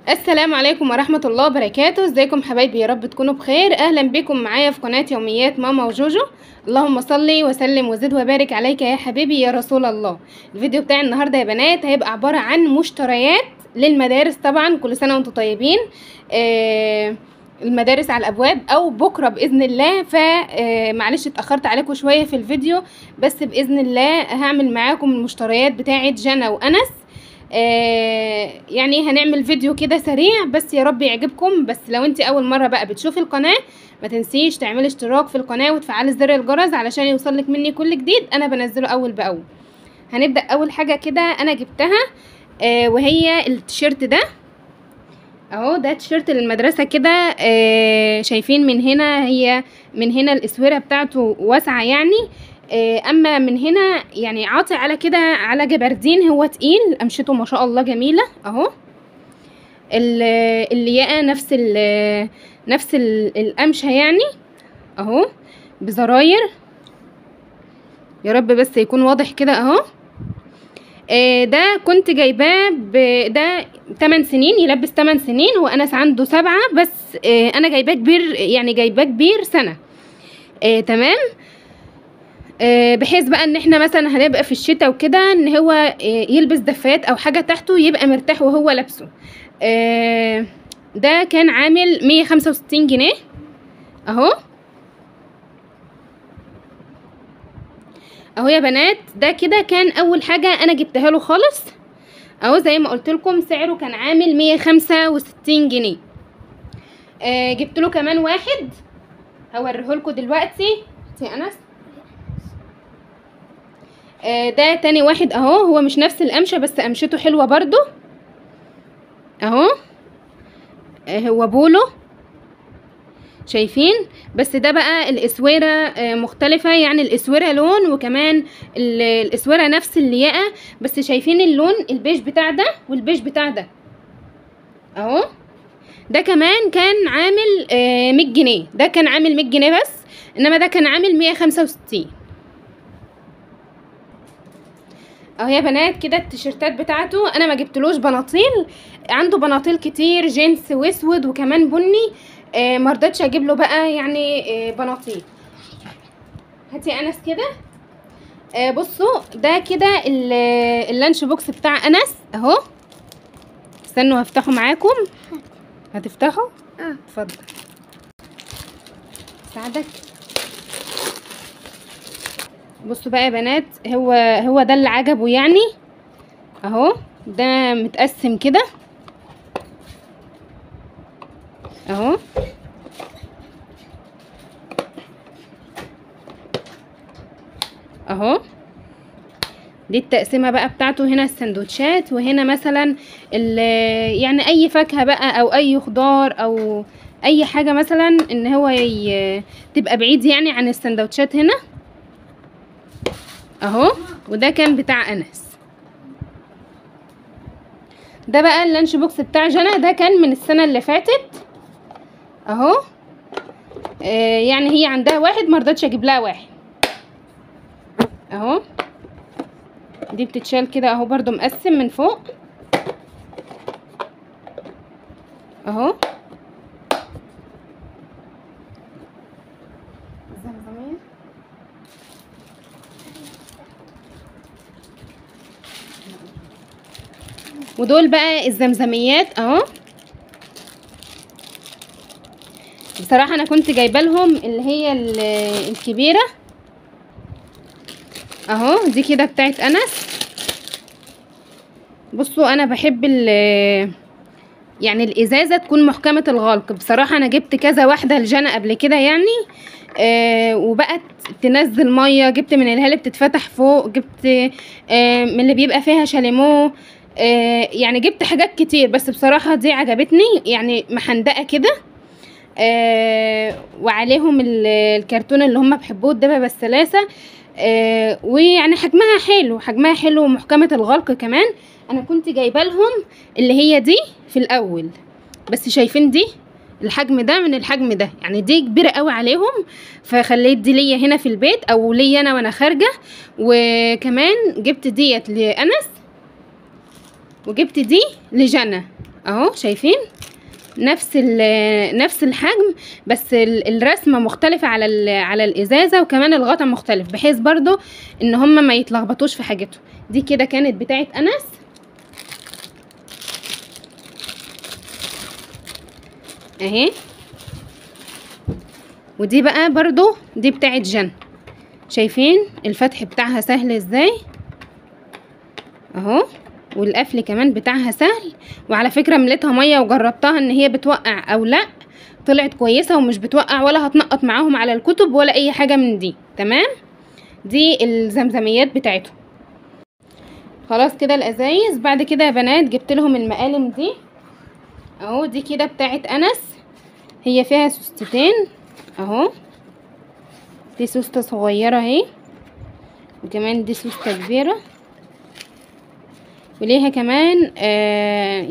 السلام عليكم ورحمة الله وبركاته. ازيكم حبايبي؟ يا رب تكونوا بخير. اهلا بكم معايا في قناة يوميات ماما وجوجو. اللهم صلي وسلم وزد وبارك عليك يا حبيبي يا رسول الله. الفيديو بتاع النهاردة يا بنات هيبقى عبارة عن مشتريات للمدارس. طبعا كل سنة وانتم طيبين. المدارس على الابواب او بكره باذن الله، فمعلش اتاخرت عليكم شويه في الفيديو، بس باذن الله هعمل معاكم المشتريات بتاعه جنى وانس. يعني هنعمل فيديو كده سريع بس يا رب يعجبكم. بس لو انت اول مره بقى بتشوفي القناه ما تنسيش تعملي اشتراك في القناه وتفعلي زر الجرس علشان يوصلك مني كل جديد انا بنزله اول باول. هنبدا اول حاجه كده انا جبتها وهي التيشيرت ده اهو. ده تيشيرت للمدرسه كده. شايفين من هنا، هي من هنا الاسوره بتاعته واسعه يعني، اما من هنا يعني عاطي على كده على جبردين، هو تقيل، قمشته ما شاء الله جميله اهو. اللياقه نفس القمشه يعني اهو، بزراير. يا رب بس يكون واضح كده اهو. ده كنت جايباه ده 8 سنين، يلبس 8 سنين وانس عنده 7، بس انا جايباه كبير، يعني جايباه كبير سنه. تمام. بحيث بقى ان احنا مثلا هنبقى في الشتاء وكده ان هو يلبس دفايات او حاجه تحته يبقى مرتاح وهو لابسه. ده كان عامل 165 جنيه اهو. اهو يا بنات، ده كده كان اول حاجه انا جبتها له خالص اهو. زي ما قلت لكم سعره كان عامل 165 جنيه. جبت له كمان واحد هوريه لكم دلوقتي يا انس. ده تاني واحد اهو، هو مش نفس القمشه بس قمشته حلوه برضو اهو. هو بولو، شايفين؟ بس ده بقى الاسوره مختلفه، يعني الاسوره لون وكمان الاسوره نفس اللياقه، بس شايفين اللون البيج بتاع ده والبيج بتاع ده اهو. ده كمان كان عامل 100 جنيه، ده كان عامل 100 جنيه بس، انما ده كان عامل 165 اهو يا بنات. كده التيشيرتات بتاعته انا ما جبتلوش بناطيل، عنده بناطيل كتير جينز واسود وكمان بني، مرضتش اجيب له بقى يعني بناطيل. هاتي انس كده. بصوا ده كده اللانش بوكس بتاع انس اهو. استنوا هفتحه معاكم. هتفتحوا؟ اتفضل ساعدك. بصوا بقى يا بنات، هو ده اللي عجبه يعني اهو. ده متقسم كده اهو اهو. دي التقسيمه بقى بتاعته، هنا السندوتشات وهنا مثلا يعني اي فاكهه بقى او اي خضار او اي حاجه مثلا ان هو تبقى بعيد يعني عن السندوتشات هنا اهو. وده كان بتاع انس. ده بقى اللانش بوكس بتاع جنى، ده كان من السنه اللي فاتت اهو. يعني هي عندها واحد مرضتش اجيب لها واحد اهو. دي بتتشال كده اهو، برضو مقسم من فوق اهو. ودول بقى الزمزميات اهو. بصراحه انا كنت جايبه لهم اللي هي الكبيره اهو. دي كده بتاعت انس. بصوا انا بحب يعني الازازه تكون محكمه الغلق. بصراحه انا جبت كذا واحده لجنى قبل كده يعني وبقت تنزل ميه. جبت من اللي بتتفتح فوق، جبت من اللي بيبقى فيها شاليمو، يعني جبت حاجات كتير، بس بصراحه دي عجبتني يعني محندقه كده وعليهم الكرتون اللي هم بيحبوه الدببه الثلاثه. ويعني حجمها حلو ومحكمه الغلق كمان. انا كنت جايبه لهم اللي هي دي في الاول، بس شايفين دي الحجم ده من الحجم ده، يعني دي كبيره قوي عليهم، فخليت دي ليا هنا في البيت او ليا انا وانا خارجه. وكمان جبت ديت لانس وجبت دي لجنى اهو شايفين نفس الحجم، بس الرسمه مختلفه على الازازه، وكمان الغطا مختلف، بحيث برضو ان هما ما يتلخبطوش في حاجته. دي كده كانت بتاعه انس اهي. ودي بقى برضو دي بتاعه جن. شايفين الفتح بتاعها سهل ازاي اهو، والقفل كمان بتاعها سهل. وعلى فكره مليتها ميه وجربتها ان هي بتوقع او لا، طلعت كويسه ومش بتوقع ولا هتنقط معاهم على الكتب ولا اي حاجه من دي. تمام. دي الزمزميات بتاعتهم. خلاص كده الازايز. بعد كده يا بنات جبت لهم المقالم دي اهو. دي كده بتاعت انس، هي فيها سوستتين اهو. دي سوسته صغيره اهي، وكمان دي سوسته كبيره، وليها كمان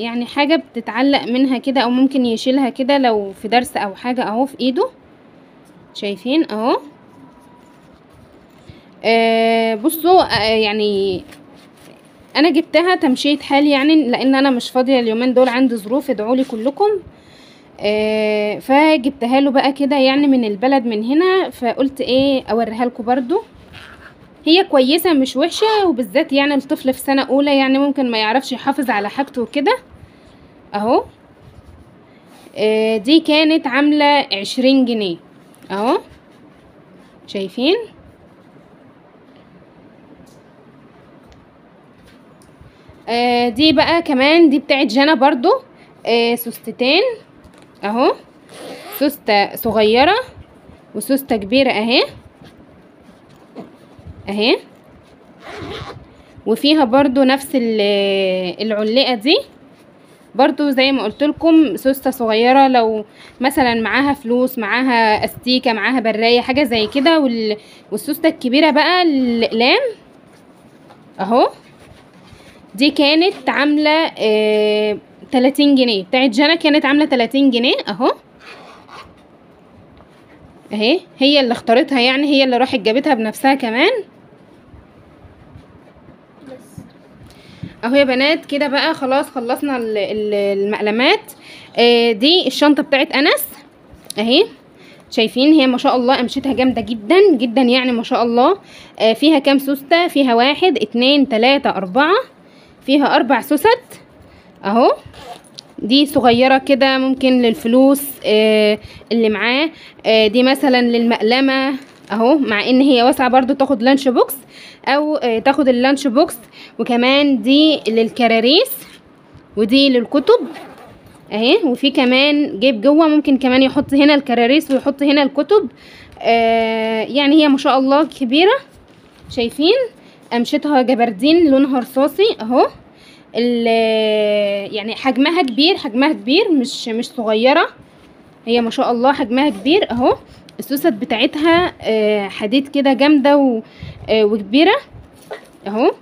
يعني حاجة بتتعلق منها كده، او ممكن يشيلها كده لو في درس او حاجة اهو في ايده. شايفين اهو. بصوا يعني انا جبتها تمشية حال يعني، لان انا مش فاضية اليومين دول، عندي ظروف، ادعولي كلكم. فجبتها له بقى كده يعني من البلد من هنا، فقلت ايه اوريها لكم برضو. هي كويسة مش وحشة، وبالذات يعني الطفل في سنة اولى يعني ممكن ما يعرفش يحافظ على حاجته وكده اهو. دي كانت عاملة 20 جنيه اهو. شايفين دي بقى كمان دي بتاعت جنى برضو. سوستتين اهو، سوستة صغيرة وسوستة كبيرة اهي اهي. وفيها برضو نفس العلقة دي برضو زي ما قلت لكم، سوسته صغيره لو مثلا معاها فلوس، معاها استيكه، معاها برايه، حاجه زي كده. والسوسته الكبيره بقى الاقلام اهو. دي كانت عامله 30 جنيه، بتاعت جنى كانت عامله 30 جنيه اهو اهي. هي اللي اختارتها يعني، هي اللي راحت جابتها بنفسها كمان اهو يا بنات. كده بقى خلاص خلصنا المقلمات. دي الشنطه بتاعت انس اهي. شايفين هي ما شاء الله قمشتها جامده جدا جدا يعني ما شاء الله. فيها كام سوسته؟ فيها 1 2 3 4، فيها 4 سوست اهو. دي صغيره كده ممكن للفلوس اللي معاه. دي مثلا للمقلمه اهو، مع ان هي واسعه برضو تاخد لانش بوكس، او تاخد اللانش بوكس. وكمان دي للكراريس، ودي للكتب اهي. وفي كمان جيب جوه، ممكن كمان يحط هنا الكراريس ويحط هنا الكتب. يعني هي ما شاء الله كبيره. شايفين قمشتها جبردين لونها رصاصي اهو. يعني حجمها كبير، حجمها كبير مش صغيره، هي ما شاء الله حجمها كبير اهو. السوست بتاعتها حديد كده جامده وكبيره اهو.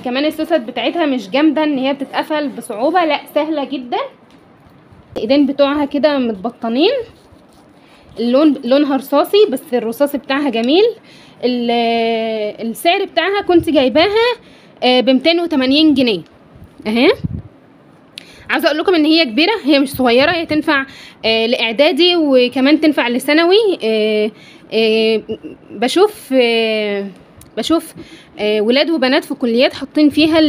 كمان السوست بتاعتها مش جامده ان هي بتتقفل بصعوبه، لا سهله جدا. الايدين بتوعها كده متبطنين، لونها رصاصي، بس الرصاصي بتاعها جميل. السعر بتاعها كنت جايباها ب 280 جنيه اهي. عاوزه اقول لكم ان هي كبيره، هي مش صغيره، هي تنفع لاعدادي وكمان تنفع لثانوي. بشوف ولاد وبنات في كليات حاطين فيها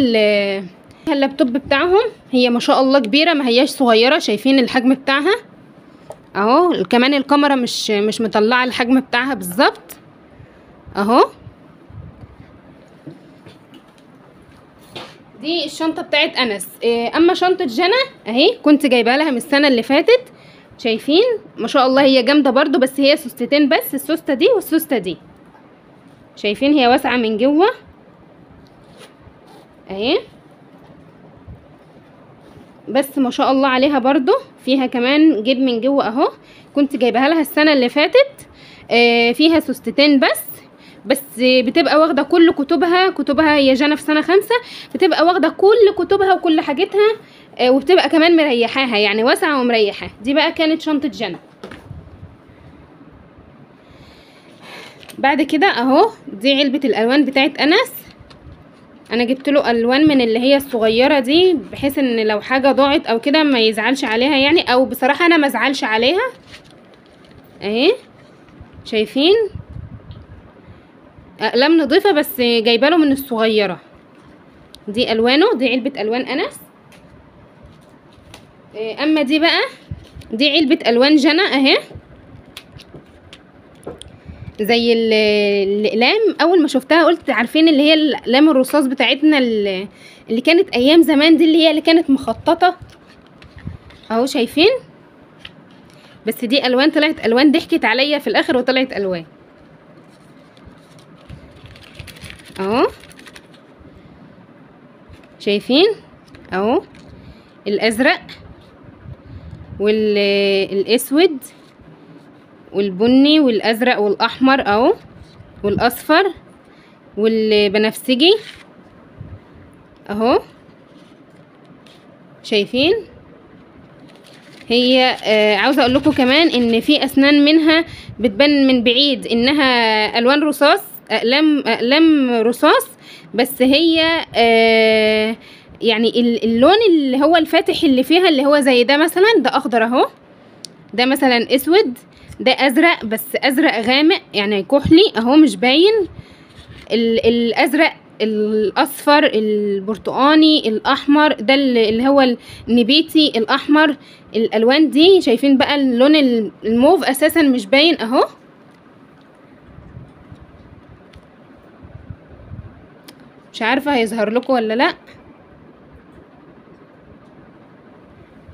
اللابتوب بتاعهم. هي ما شاء الله كبيره، ما هياش صغيره. شايفين الحجم بتاعها اهو. كمان الكاميرا مش مطلعه الحجم بتاعها بالظبط اهو. دي الشنطه بتاعت انس. اما شنطه جنى اهي كنت جايبها لها من السنه اللي فاتت. شايفين ما شاء الله هي جامده برضو، بس هي سوستتين بس، السوسته دي والسوسته دي. شايفين هي واسعه من جوه اهي، بس ما شاء الله عليها برضو. فيها كمان جيب من جوه اهو، كنت جايبها لها السنه اللي فاتت. فيها سوستتين بس بتبقى واخده كل كتبها. هي جانا في سنه 5، بتبقى واخده كل كتبها وكل حاجتها، وبتبقى كمان مريحاها يعني، واسعه ومريحاها. دي بقى كانت شنطه جنى. بعد كده اهو دي علبة الالوان بتاعت انس. انا جبت له الوان من اللي هي الصغيرة دي بحيث ان لو حاجة ضاعت او كده ما يزعلش عليها يعني، او بصراحة انا ما ازعلش عليها اهي. شايفين اقلام نظيفة بس جايبه له من الصغيرة. دي الوانه، دي علبة الوان انس. اما دي بقى دي علبة الوان جنى اهي، زي الاقلام. اول ما شفتها قلت عارفين اللي هي الاقلام الرصاص بتاعتنا اللي كانت ايام زمان دي، اللي هي اللي كانت مخططة اهو. شايفين؟ بس دي الوان طلعت الوان، ضحكت عليا في الاخر وطلعت الوان اهو. شايفين اهو الازرق والاسود والبني والازرق والاحمر اهو، والاصفر والبنفسجي اهو. شايفين؟ هي عاوزه اقول لكم كمان ان في اسنان منها بتبان من بعيد انها الوان رصاص، اقلام رصاص، بس هي يعني اللون اللي هو الفاتح اللي فيها اللي هو زي ده مثلا، ده اخضر اهو، ده مثلا اسود، ده ازرق بس ازرق غامق يعني كحلي اهو مش باين. الازرق، الاصفر، البرتقاني، الاحمر، ده اللي هو النبيتي، الاحمر. الالوان دي شايفين بقى اللون الموف اساسا مش باين اهو. مش عارفه هيظهر لكم ولا لا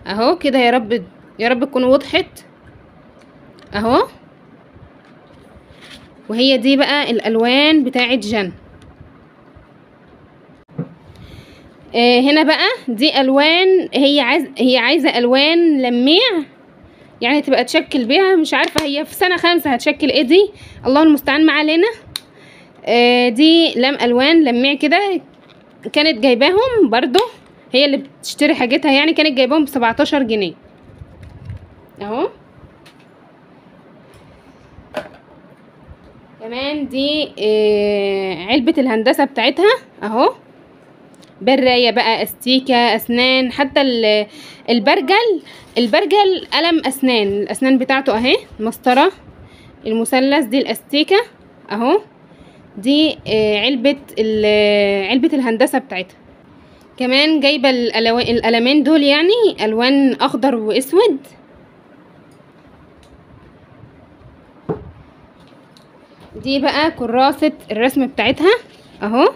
اهو كده. يا رب يا رب تكون وضحت اهو. وهي دي بقى الالوان بتاعت جن. هنا بقى دي الوان، هي عايزه الوان لميع يعني تبقى تشكل بيها. مش عارفه هي في سنه 5 هتشكل ايه دي، الله المستعان ما علينا. دي الوان لميع كده، كانت جايباهم برضو، هي اللي بتشتري حاجتها يعني، كانت جايباهم ب17 جنيه اهو. كمان دي علبة الهندسة بتاعتها اهو، براية بقى، استيكة، اسنان، حتى البرجل قلم اسنان، الاسنان بتاعته اهي، مسطرة، المثلث، دي الاستيكة اهو. دي علبة الهندسة بتاعتها. كمان جايبة القلمين دول يعني الوان اخضر واسود. دي بقى كراسة الرسم بتاعتها اهو.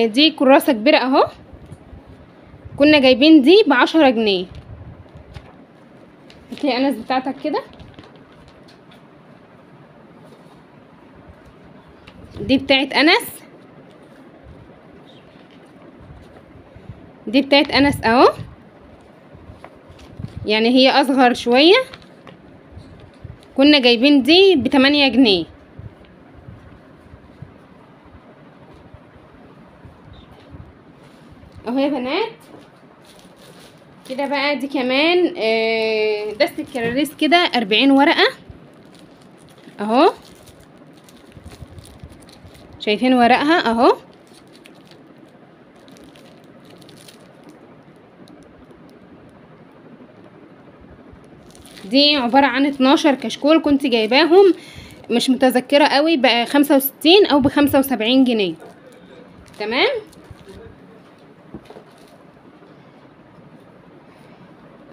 دي كراسة كبيرة اهو، كنا جايبين دي ب10 جنيه. هتلاقي انس بتاعتك كده، دي بتاعت انس، دي بتاعت انس اهو، يعني هي اصغر شوية، كنا جايبين دي ب8 جنيه اهو يا بنات. كده بقى دي كمان دستة كراريس كده 40 ورقة اهو. شايفين ورقها اهو. دي عبارة عن 12 كشكول، كنت جايباهم مش متذكرة قوي ب65 او ب75 جنيه. تمام.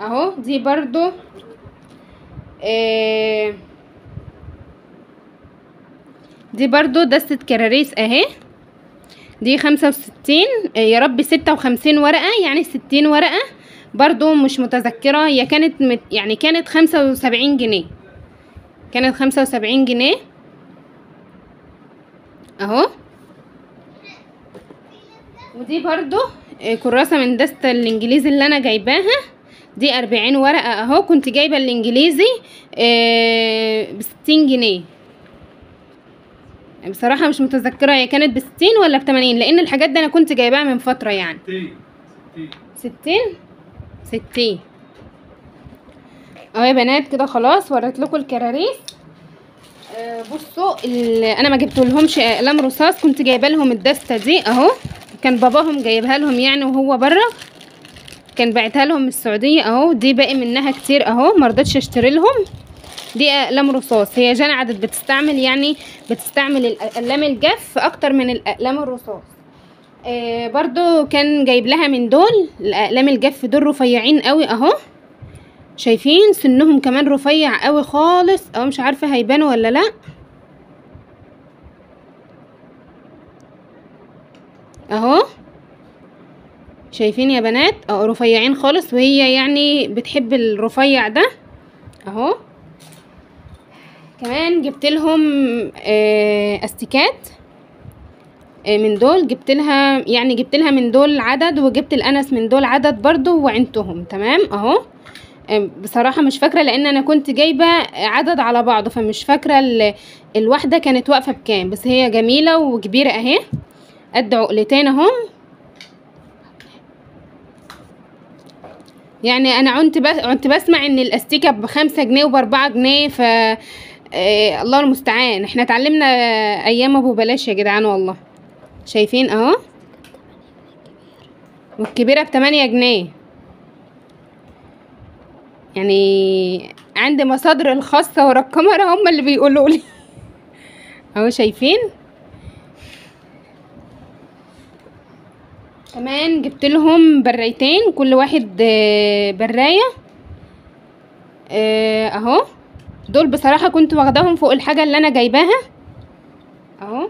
اهو دي برضو دي برضو دستة كراريس اهي، دي 65 يا رب 56 ورقة يعني 60 ورقة برضو مش متذكرة. هي كانت يعني كانت 75 جنيه، كانت 75 جنيه اهو. ودي برضو كراسة من دستة الانجليزي اللي انا جايباها، دي 40 ورقة اهو، كنت جايبة الانجليزي ب60 جنيه. بصراحة مش متذكرة هي كانت ب60 ولا ب80، لان الحاجات دي انا كنت جايباها من فترة يعني. 60. اهو يا بنات كده خلاص وريت لكم الكراريس. بصوا انا ما جبتلهمش اقلام رصاص، كنت جايبه لهم الدسته دي اهو، كان باباهم جايبها لهم يعني وهو بره، كان باعتها لهم من السعوديه اهو. دي باقي منها كتير اهو، ما رضيتش اشتري لهم. دي اقلام رصاص، هي جانا عادت بتستعمل يعني بتستعمل الاقلام الجاف اكتر من الاقلام الرصاص. برضو كان جايب لها من دول الاقلام الجاف، دول رفيعين قوي اهو، شايفين سنهم كمان رفيع قوي خالص اهو، مش عارفه هيبانوا ولا لا اهو، شايفين يا بنات اهو رفيعين خالص، وهي يعني بتحب الرفيع ده اهو. كمان جبت لهم استيكات من دول، جبت لها من دول عدد، وجبت الانس من دول عدد برضو وعنتهم تمام اهو. بصراحة مش فاكرة لان انا كنت جايبة عدد على بعضه، فمش فاكرة الواحدة كانت واقفة بكام، بس هي جميلة وكبيرة اهي، قد عقلتين اهم. يعني انا كنت بسمع ان الاستيكة ب5 جنيه وب4 جنيه، ف الله المستعان، احنا اتعلمنا ايام ابو بلاش يا جدعان والله. شايفين اهو، والكبيرة ب8 جنيه. يعني عندي مصادر الخاصة ورا الكاميرا هم اللي بيقولوا لي اهو شايفين. كمان جبت لهم برايتين، كل واحد براية اهو. دول بصراحة كنت واخداهم فوق الحاجة اللي انا جايباها اهو.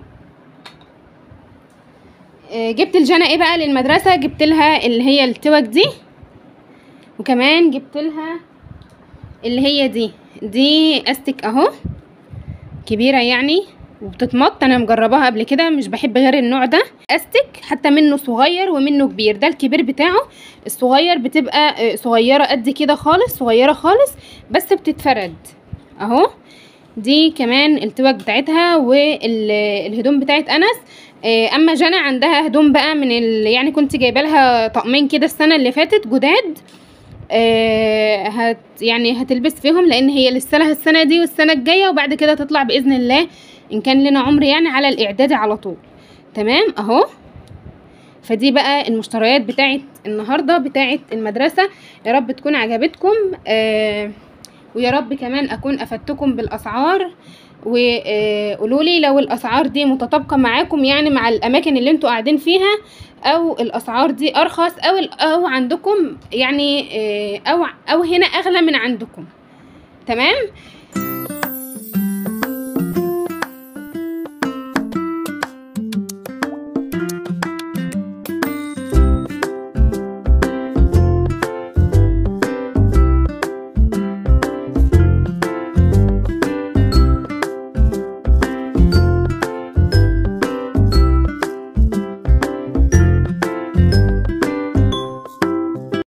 جبت الجنة ايه بقى للمدرسة، جبت لها اللي هي التوك دي، وكمان جبت لها اللي هي دي استك اهو، كبيرة يعني وبتتمط، انا مجرباها قبل كده، مش بحب غير النوع ده استك، حتى منه صغير ومنه كبير. ده الكبير بتاعه، الصغير بتبقى صغيرة قد كده خالص، صغيرة خالص بس بتتفرد اهو. دي كمان التوك بتاعتها والهدوم بتاعت انس. اما جنى عندها هدوم بقى من يعني كنت جايبه لها طقمين كده السنه اللي فاتت جداد، يعني هتلبس فيهم، لان هي لسه لها السنه دي والسنه الجايه، وبعد كده تطلع باذن الله ان كان لنا عمر يعني على الاعدادي على طول تمام اهو. فدي بقى المشتريات بتاعت النهارده بتاعت المدرسه، يا رب تكون عجبتكم، ويا رب كمان اكون افدتكم بالاسعار، وقولوا لي لو الاسعار دي متطابقه معاكم يعني مع الاماكن اللي انتوا قاعدين فيها، او الاسعار دي ارخص او عندكم يعني او هنا اغلى من عندكم تمام.